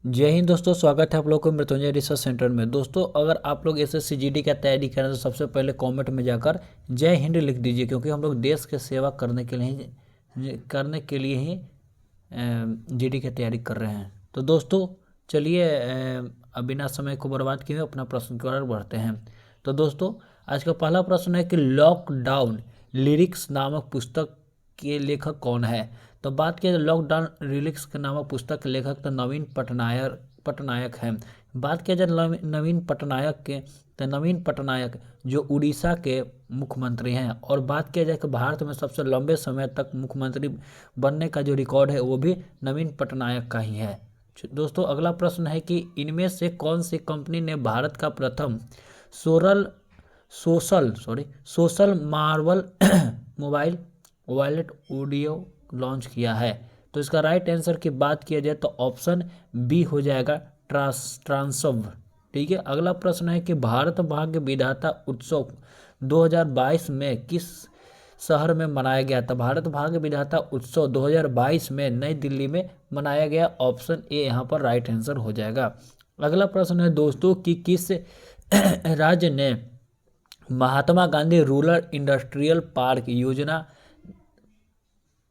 जय हिंद दोस्तों, स्वागत है आप लोग को मृत्युंजय रिसर्च सेंटर में। दोस्तों, अगर आप लोग एसएससी जीडी का तैयारी करें तो सबसे पहले कमेंट में जाकर जय हिंद लिख दीजिए, क्योंकि हम लोग देश के सेवा करने के लिए ही जीडी की तैयारी कर रहे हैं। तो दोस्तों चलिए, अब बिना समय को बर्बाद किए अपना प्रश्न की ओर बढ़ते हैं। तो दोस्तों, आज का पहला प्रश्न है कि लॉकडाउन लिरिक्स नामक पुस्तक के लेखक कौन है। तो बात किया जाए लॉकडाउन रिलिक्स के नामक पुस्तक के लेखक तो नवीन पटनायक हैं। बात किया जाए नवीन पटनायक के, तो नवीन पटनायक जो उड़ीसा के मुख्यमंत्री हैं। और बात किया जाए कि भारत में सबसे लंबे समय तक मुख्यमंत्री बनने का जो रिकॉर्ड है वो भी नवीन पटनायक का ही है। दोस्तों, अगला प्रश्न है कि इनमें से कौन सी कंपनी ने भारत का प्रथम सोरल social marvel mobile wallet audio launch किया है। तो इसका राइट आंसर की बात किया जाए तो ऑप्शन बी हो जाएगा, ट्रांसव। ठीक है, अगला प्रश्न है कि भारत भाग्य विधाता उत्सव 2022 में किस शहर में मनाया गया था। भारत भाग्य विधाता उत्सव 2022 में नई दिल्ली में मनाया गया। ऑप्शन ए यहाँ पर राइट आंसर हो जाएगा। अगला प्रश्न है दोस्तों कि किस राज्य ने Mahatma Gandhi rural industrial park योजना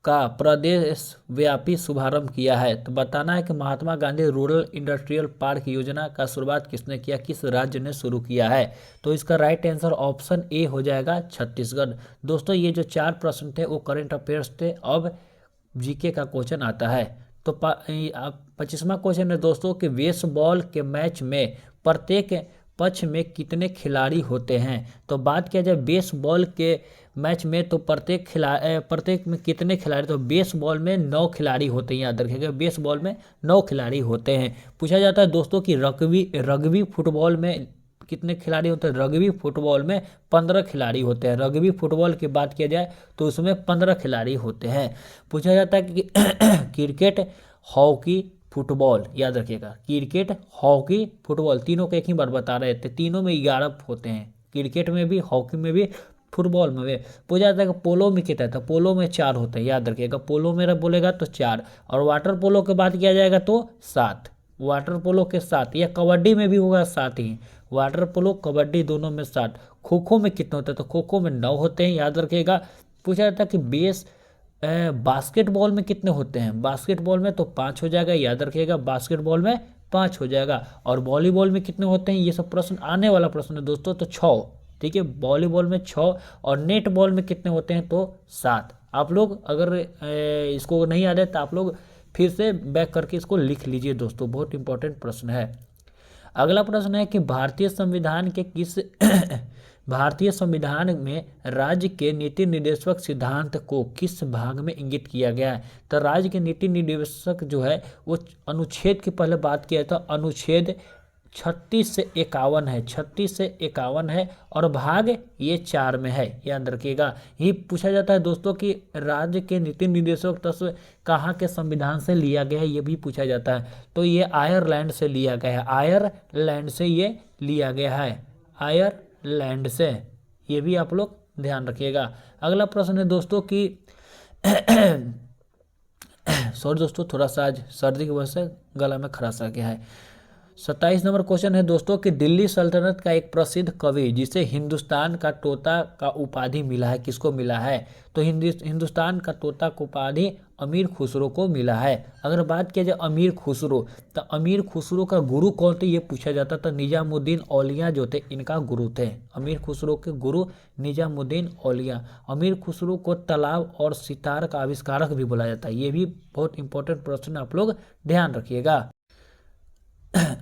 का प्रदेश व्यापी शुभारंभ किया है। तो बताना है कि Mahatma Gandhi rural industrial park योजना का शुरुआत किसने किया, किस राज्य ने शुरू किया है। तो इसका राइट आंसर ऑप्शन ए हो जाएगा, छत्तीसगढ़। दोस्तों, ये जो 4 प्रश्न थे वो करंट अफेयर्स थे। अब जीके का क्वेश्चन आता है। तो 25वां क्वेश्चन है दोस्तों कि बेसबॉल के मैच में प्रत्येक पक्ष में कितने खिलाड़ी होते हैं। तो बात किया जाए बेसबॉल के मैच में तो प्रत्येक में कितने खिलाड़ी, तो बेसबॉल में 9 खिलाड़ी होते हैं। याद रखिएगा, बेसबॉल में 9 खिलाड़ी होते हैं। पूछा जाता है दोस्तों कि रग्बी फुटबॉल में कितने खिलाड़ी होते हैं। रग्बी फुटबॉल में 15 खिलाड़ी होते हैं। रग्बी फुटबॉल की बात किया जाए तो उसमें 15 खिलाड़ी होते हैं। पूछा जाता है कि क्रिकेट, हॉकी, फुटबॉल, याद रखिएगा क्रिकेट, हॉकी, फुटबॉल तीनों को एक ही बार बता रहे थे। तीनों में 11 होते हैं, क्रिकेट में भी, हॉकी में भी, फुटबॉल में भी। पूछा जाता है कि पोलो में कितना था। पोलो में 4 होते हैं। याद रखिएगा, पोलो में बोलेगा तो 4। और वाटर पोलो की बात किया जाएगा तो 7। वाटर पोलो के 7, या कबड्डी में भी होगा 7 ही। वाटर पोलो, कबड्डी दोनों में 7। खो खो में कितने होते हैं, तो खो खो में 9 होते हैं। याद रखिएगा। पूछा जाता है कि बास्केटबॉल में कितने होते हैं। बास्केटबॉल में तो 5 हो जाएगा। याद रखिएगा, बास्केटबॉल में 5 हो जाएगा। और वॉलीबॉल में कितने होते हैं, ये सब प्रश्न आने वाला प्रश्न है दोस्तों, तो 6। ठीक है, वॉलीबॉल में 6। और नेट बॉल में कितने होते हैं, तो 7। आप लोग अगर इसको नहीं याद है तो आप लोग फिर से बैक करके इसको लिख लीजिए दोस्तों, बहुत इंपॉर्टेंट प्रश्न है। अगला प्रश्न है कि भारतीय संविधान में राज्य के नीति निर्देशक सिद्धांत को किस भाग में इंगित किया गया है। तो राज्य के नीति निर्देशक जो है वो अनुच्छेद की पहले बात किया तो अनुच्छेद 36 से 51 है। 36 से 51 है और भाग ये 4 में है। याद रखिएगा। ये पूछा जाता है दोस्तों कि राज्य के नीति निर्देशक तत्व कहाँ के संविधान से लिया गया है, ये भी पूछा जाता है। तो ये आयरलैंड से लिया गया है। आयरलैंड से ये लिया गया है, आयरलैंड से। ये भी आप लोग ध्यान रखिएगा। अगला प्रश्न है दोस्तों कि सॉरी दोस्तों, थोड़ा सा आज सर्दी की वजह से गला में खराश आ गया है। 27 नंबर क्वेश्चन है दोस्तों कि दिल्ली सल्तनत का एक प्रसिद्ध कवि जिसे हिंदुस्तान का तोता का उपाधि मिला है, किसको मिला है। तो हिंदुस्तान का तोता का उपाधि अमीर खुसरो को मिला है। अगर बात किया जाए अमीर खुसरो, तो अमीर खुसरो का गुरु कौन थे, ये पूछा जाता था। निजामुद्दीन औलिया जो थे इनका गुरु थे। अमीर खुसरो के गुरु निजामुद्दीन औलिया। अमीर खुसरो को तालाब और सितार का आविष्कारक भी बोला जाता है। ये भी बहुत इंपॉर्टेंट प्रश्न, आप लोग ध्यान रखिएगा।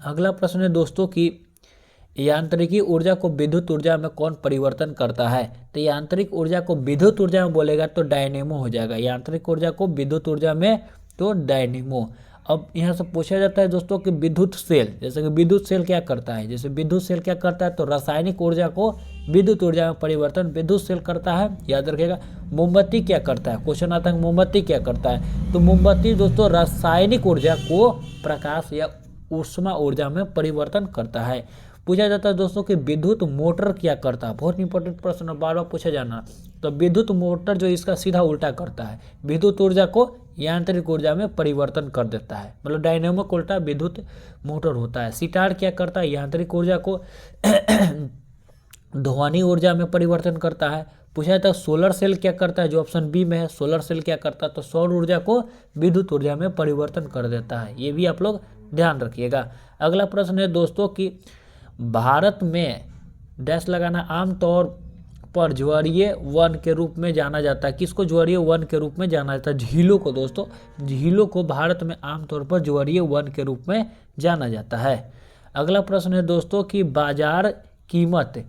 अगला प्रश्न है दोस्तों कि यांत्रिकी ऊर्जा को विद्युत ऊर्जा में कौन परिवर्तन करता है। तो यांत्रिक ऊर्जा को विद्युत ऊर्जा में बोलेगा तो डायनेमो हो जाएगा। यांत्रिक ऊर्जा को विद्युत ऊर्जा में तो डायनेमो। अब यहाँ से पूछा जाता है दोस्तों कि विद्युत सेल, जैसे कि विद्युत सेल क्या करता है। जैसे विद्युत सेल क्या करता है, तो रासायनिक ऊर्जा को विद्युत ऊर्जा में परिवर्तन विद्युत सेल करता है। याद रखिएगा। मोमबत्ती क्या करता है, क्वेश्चन आता है मोमबत्ती क्या करता है। तो मोमबत्ती दोस्तों रासायनिक ऊर्जा को प्रकाश या ऊष्मा ऊर्जा में परिवर्तन करता है। पूछा जाता है दोस्तों कि विद्युत मोटर क्या करता है। बहुत इंपॉर्टेंट प्रश्न, बार बार पूछा जाना। तो विद्युत मोटर जो इसका सीधा उल्टा करता है, विद्युत ऊर्जा को यांत्रिक ऊर्जा में परिवर्तन कर देता है। मतलब डायनेमो उल्टा विद्युत मोटर होता है। सितार क्या करता है, यांत्रिक ऊर्जा को ध्वनि ऊर्जा में परिवर्तन करता है। पूछा जाता है सोलर सेल क्या करता है, जो ऑप्शन बी में है, सोलर सेल क्या करता है, तो सौर ऊर्जा को विद्युत ऊर्जा में परिवर्तन कर देता है। ये भी आप लोग ध्यान रखिएगा। अगला प्रश्न है दोस्तों कि भारत में डैश लगाना आमतौर पर ज्वारीय वन के रूप में जाना जाता है। किसको ज्वारीय वन के रूप में जाना जाता है, झीलों को दोस्तों, झीलों को भारत में आमतौर पर ज्वारीय वन के रूप में जाना जाता है। अगला प्रश्न है दोस्तों कि बाजार कीमत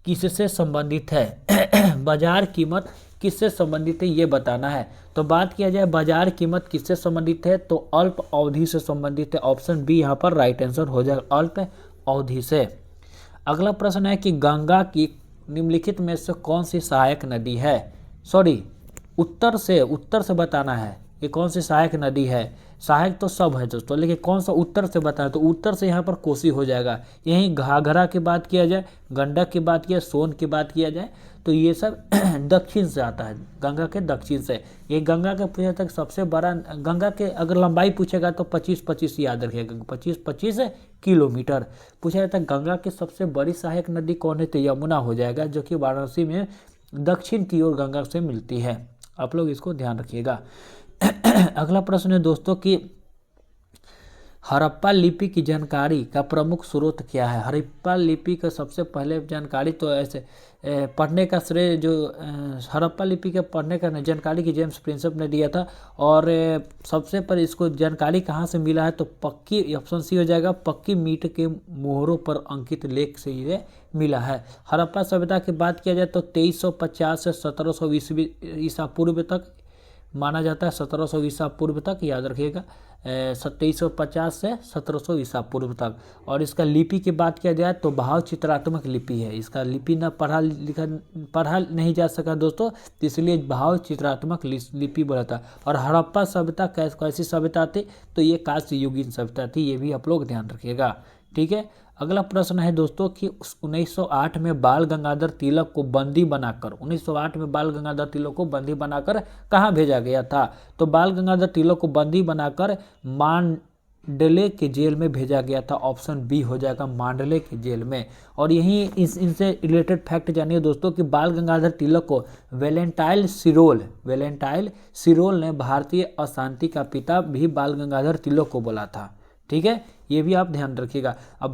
किससे संबंधित है। बाजार कीमत किससे संबंधित है ये बताना है। तो बात किया जाए बाजार कीमत किससे संबंधित है, तो अल्प अवधि से संबंधित है। ऑप्शन बी यहाँ पर राइट आंसर हो जाएगा, अल्प अवधि से। अगला प्रश्न है कि गंगा की निम्नलिखित में से कौन सी सहायक नदी है, उत्तर से बताना है ये कौन सी सहायक नदी है। सहायक तो सब है दोस्तों, लेकिन कौन सा उत्तर से बताना, तो उत्तर से यहाँ पर कोसी हो जाएगा। यहीं घाघरा की बात किया जाए, गंडक की बात किया, सोन की बात किया जाए, तो ये सब दक्षिण से आता है, गंगा के दक्षिण से। ये गंगा के पूछा तक सबसे बड़ा, गंगा के अगर लंबाई पूछेगा तो 25 याद रखिएगा, 25 किलोमीटर। पूछा जाता है गंगा की सबसे बड़ी सहायक नदी कौन है, तो यमुना हो जाएगा, जो कि वाराणसी में दक्षिण की ओर गंगा से मिलती है। आप लोग इसको ध्यान रखिएगा। अगला प्रश्न है दोस्तों कि हड़प्पा लिपि की जानकारी का प्रमुख स्रोत क्या है। हड़प्पा लिपि का सबसे पहले जानकारी तो ऐसे पढ़ने का श्रेय जो हड़प्पा लिपि के पढ़ने का जानकारी की जेम्स प्रिंसेप ने दिया था। और सबसे पहले इसको जानकारी कहाँ से मिला है, तो पक्की, ऑप्शन सी हो जाएगा, पक्की मीट के मोहरों पर अंकित लेख से ये मिला है। हड़प्पा सभ्यता की बात किया जाए तो 2350 से 1700 ईसा पूर्व तक माना जाता है, 1700 ईसा पूर्व तक याद रखिएगा, 2350 से 1700 ईसा पूर्व तक। और इसका लिपि की बात किया जाए तो भाव चित्रात्मक लिपि है। इसका लिपि ना पढ़ा नहीं जा सका दोस्तों, इसलिए भाव चित्रात्मक लिपि बोला था। और हड़प्पा सभ्यता कैसी सभ्यता थी, तो ये कांस्य युगीन सभ्यता थी, ये भी आप लोग ध्यान रखिएगा। ठीक है। अगला प्रश्न है दोस्तों कि 1908 में बाल गंगाधर तिलक को बंदी बनाकर 1908 में बाल गंगाधर तिलक को बंदी बनाकर कहाँ भेजा गया था, तो बाल गंगाधर तिलक को बंदी बनाकर मांडले के जेल में भेजा गया था। ऑप्शन बी हो जाएगा, मांडले के जेल में। और यहीं इनसे रिलेटेड फैक्ट जानिए दोस्तों कि बाल गंगाधर तिलक को वेलेंटाइन सिरोल ने भारतीय अशांति का पिता भी बाल गंगाधर तिलक को बोला था। ठीक है, ये भी आप ध्यान रखिएगा। अब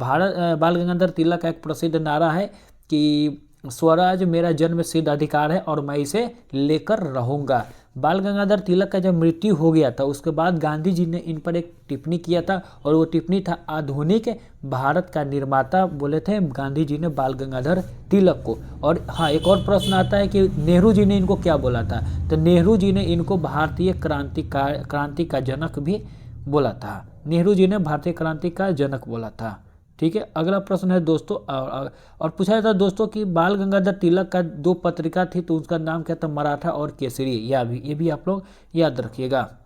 बाल गंगाधर तिलक का एक प्रसिद्ध नारा है कि स्वराज मेरा जन्म सिद्ध अधिकार है और मैं इसे लेकर रहूँगा। बाल गंगाधर तिलक का जब मृत्यु हो गया था उसके बाद गांधी जी ने इन पर एक टिप्पणी किया था, और वो टिप्पणी था आधुनिक भारत का निर्माता बोले थे गांधी जी ने बाल गंगाधर तिलक को। और हाँ, एक और प्रश्न आता है कि नेहरू जी ने इनको क्या बोला था, तो नेहरू जी ने इनको भारतीय क्रांति का जनक भी बोला था। नेहरू जी ने भारतीय क्रांति का जनक बोला था। ठीक है। अगला प्रश्न है दोस्तों, और पूछा जाता है दोस्तों कि बाल गंगाधर तिलक का 2 पत्रिका थी, तो उसका नाम क्या था, मराठा और केसरी। ये भी आप लोग याद रखिएगा।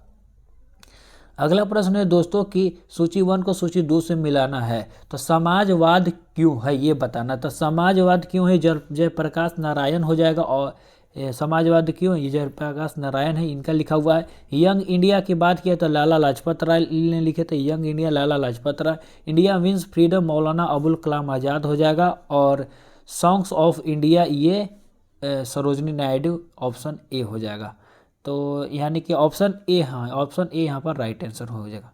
अगला प्रश्न है दोस्तों कि सूची 1 को सूची 2 से मिलाना है, तो समाजवाद क्यों है ये बताना। तो समाजवाद क्यों है, जयप्रकाश नारायण हो जाएगा। और समाजवाद क्यों, ये जयप्रकाश नारायण है, इनका लिखा हुआ है। यंग इंडिया की बात किया तो लाला लाजपत राय ने लिखे थे, young India Lala Lajpat Rai. India means freedom Maulana Abul Kalam Azad हो जाएगा। और सॉन्ग्स ऑफ इंडिया ये सरोजनी नायडू, ऑप्शन ए हो जाएगा। तो यानी कि ऑप्शन ए, हाँ ऑप्शन ए यहाँ पर राइट आंसर हो जाएगा।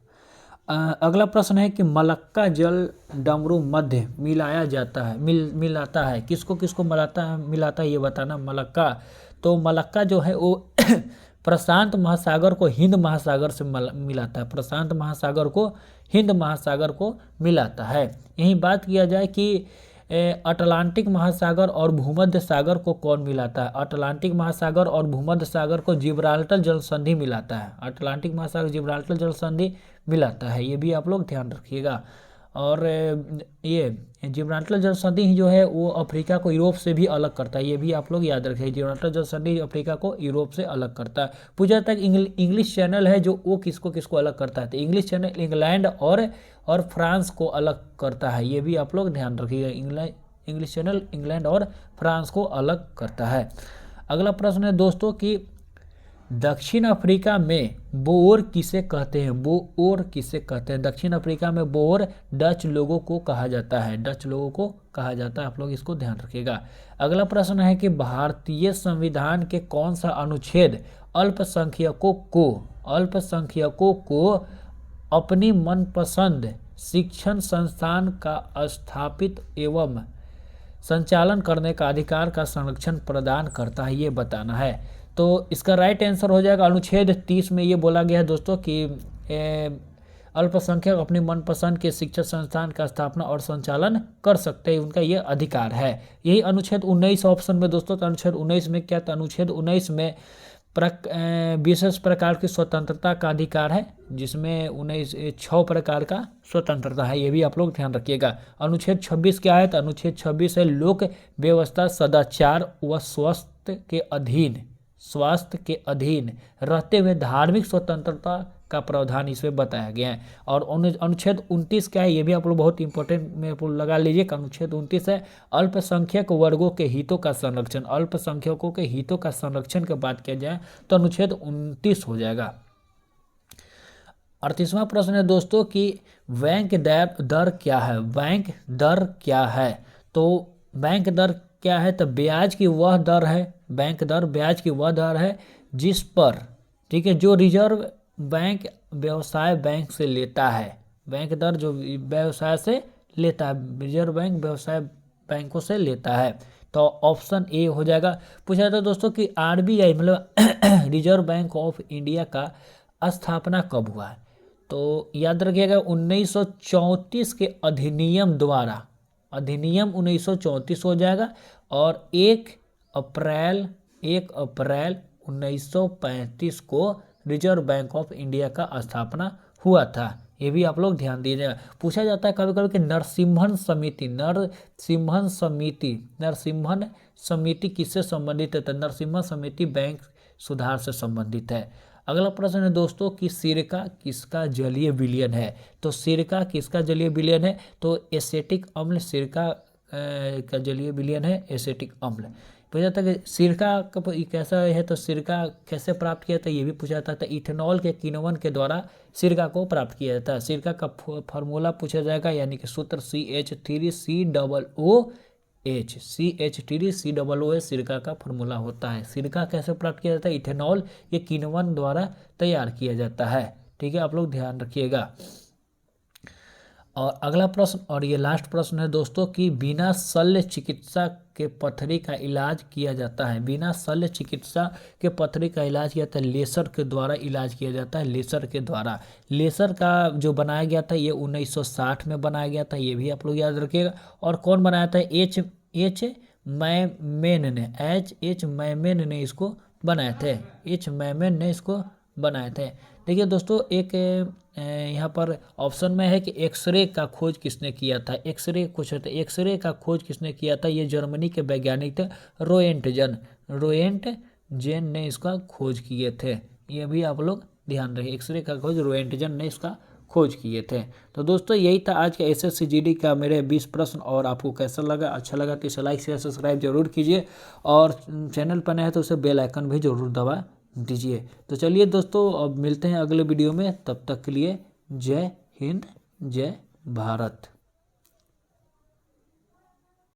अगला प्रश्न है कि मलक्का जल डमरू मध्य मिलाया जाता है, मिलाता है, किसको किसको मिलाता है ये बताना। मलक्का, तो मलक्का जो है वो प्रशांत महासागर को हिंद महासागर से मिलाता है, प्रशांत महासागर को हिंद महासागर को मिलाता है। यही बात किया जाए कि अटलांटिक महासागर और भूमध्य सागर को कौन मिलाता है, अटलांटिक महासागर और भूमध्य सागर को जिब्राल्टर जल संधि मिलाता है, अटलांटिक महासागर जिब्राल्टर जल संधि मिलाता है, ये भी आप लोग ध्यान रखिएगा। और ये जिब्राल्टर जल संधि ही जो है वो अफ्रीका को यूरोप से भी अलग करता है, ये भी आप लोग याद रखिए। जिब्राल्टर जल संधि अफ्रीका को यूरोप से अलग करता है। पूछा जाता है इंग्लिश चैनल है जो वो किसको किसको अलग करता है, तो इंग्लिश चैनल इंग्लैंड और फ्रांस को अलग करता है, ये भी आप लोग ध्यान रखिएगा। इंग्लिश चैनल इंग्लैंड और फ्रांस को अलग करता है। अगला प्रश्न है दोस्तों कि दक्षिण अफ्रीका में बोर किसे कहते हैं, बोर किसे कहते हैं? दक्षिण अफ्रीका में बोर डच लोगों को कहा जाता है, डच लोगों को कहा जाता है। आप लोग इसको ध्यान रखिएगा। अगला प्रश्न है कि भारतीय संविधान के कौन सा अनुच्छेद अल्पसंख्यकों को अपनी मनपसंद शिक्षण संस्थान का स्थापित एवं संचालन करने का अधिकार का संरक्षण प्रदान करता है, ये बताना है। तो इसका राइट आंसर हो जाएगा अनुच्छेद 30 में ये बोला गया है दोस्तों कि अल्पसंख्यक अपनी मनपसंद के शिक्षण संस्थान का स्थापना और संचालन कर सकते हैं, उनका ये अधिकार है। यही अनुच्छेद 19 ऑप्शन में दोस्तों। तो अनुच्छेद 19 में क्या था? अनुच्छेद 19 में विशेष प्रकार की स्वतंत्रता का अधिकार है, जिसमें 6 प्रकार का स्वतंत्रता है, ये भी आप लोग ध्यान रखिएगा। अनुच्छेद 26 क्या है? तो अनुच्छेद 26 है लोक व्यवस्था सदाचार व स्वास्थ्य के अधीन रहते हुए धार्मिक स्वतंत्रता का प्रावधान इसमें बताया गया है। और अनुच्छेद 29 क्या है? ये भी आप लोग बहुत इंपॉर्टेंट में लगा लीजिए। अनुच्छेद 29 है अल्पसंख्यक वर्गों के हितों का संरक्षण। अल्पसंख्यकों के हितों का संरक्षण की बात किया जाए तो अनुच्छेद 29 हो जाएगा। 38वां प्रश्न है दोस्तों कि बैंक दर क्या है? बैंक दर क्या है? तो बैंक दर क्या है? तो ब्याज की वह दर है, बैंक दर ब्याज की वह दर है जिस पर, ठीक है, जो रिजर्व बैंक व्यवसाय बैंक से लेता है। बैंक दर जो व्यवसाय से लेता है, रिजर्व बैंक व्यवसाय बैंकों से लेता है। तो ऑप्शन ए हो जाएगा। पूछा जाता है दोस्तों कि आरबीआई मतलब रिजर्व बैंक ऑफ इंडिया का स्थापना कब हुआ है? तो याद रखिएगा 1934 के अधिनियम 1934 हो जाएगा। और 1 अप्रैल 1935 को रिजर्व बैंक ऑफ इंडिया का स्थापना हुआ था, ये भी आप लोग ध्यान दीजिएगा। पूछा जाता है कभी कभी कि नरसिम्हन समिति किससे संबंधित है? तो नरसिम्हन समिति बैंक सुधार से संबंधित है। अगला प्रश्न है दोस्तों कि सिरका किसका जलीय विलयन है? तो सिरका किसका जलीय विलयन है? तो एसेटिक अम्ल सिरका का जलीय विलयन है, एसेटिक अम्ल। पूछा जाता है कि सिरका का कैसा है? तो सिरका कैसे प्राप्त किया था, ये भी पूछा जाता है। इथेनॉल के किण्वन के द्वारा सिरका को प्राप्त किया जाता है। सिरका का फार्मूला पूछा जाएगा, यानी कि सूत्र CH3COOH सिरका का फार्मूला होता है। सिरका कैसे प्राप्त किया जाता है? इथेनॉल ये किण्वन द्वारा तैयार किया जाता है। ठीक है, आप लोग ध्यान रखिएगा। और अगला प्रश्न और ये लास्ट प्रश्न है दोस्तों कि बिना शल्य चिकित्सा के पथरी का इलाज किया जाता है। बिना शल्य चिकित्सा के पथरी का इलाज किया जाता है, लेसर के द्वारा इलाज किया जाता है, लेसर के द्वारा। लेसर का जो बनाया गया था ये 1960 में बनाया गया था, ये भी आप लोग याद रखिएगा। और कौन बनाया था? एच मैमेन ने इसको बनाए थे, एच मैमेन ने इसको बनाए थे। देखिए दोस्तों, एक यहाँ पर ऑप्शन में है कि एक्सरे का खोज किसने किया था? एक्सरे का खोज किसने किया था? ये जर्मनी के वैज्ञानिक थे रोएंटजेन ने इसका खोज किए थे। ये भी आप लोग ध्यान रखिए, एक्सरे का खोज रोएंटजेन ने इसका खोज किए थे। तो दोस्तों यही था आज का SSC GD का मेरे 20 प्रश्न। और आपको कैसा लगा? अच्छा लगा तो इसे लाइक शेयर सब्सक्राइब जरूर कीजिए, और चैनल पर नए है तो उसे बेल आइकन भी जरूर दबा दीजिए। तो चलिए दोस्तों, अब मिलते हैं अगले वीडियो में, तब तक के लिए जय हिंद जय भारत।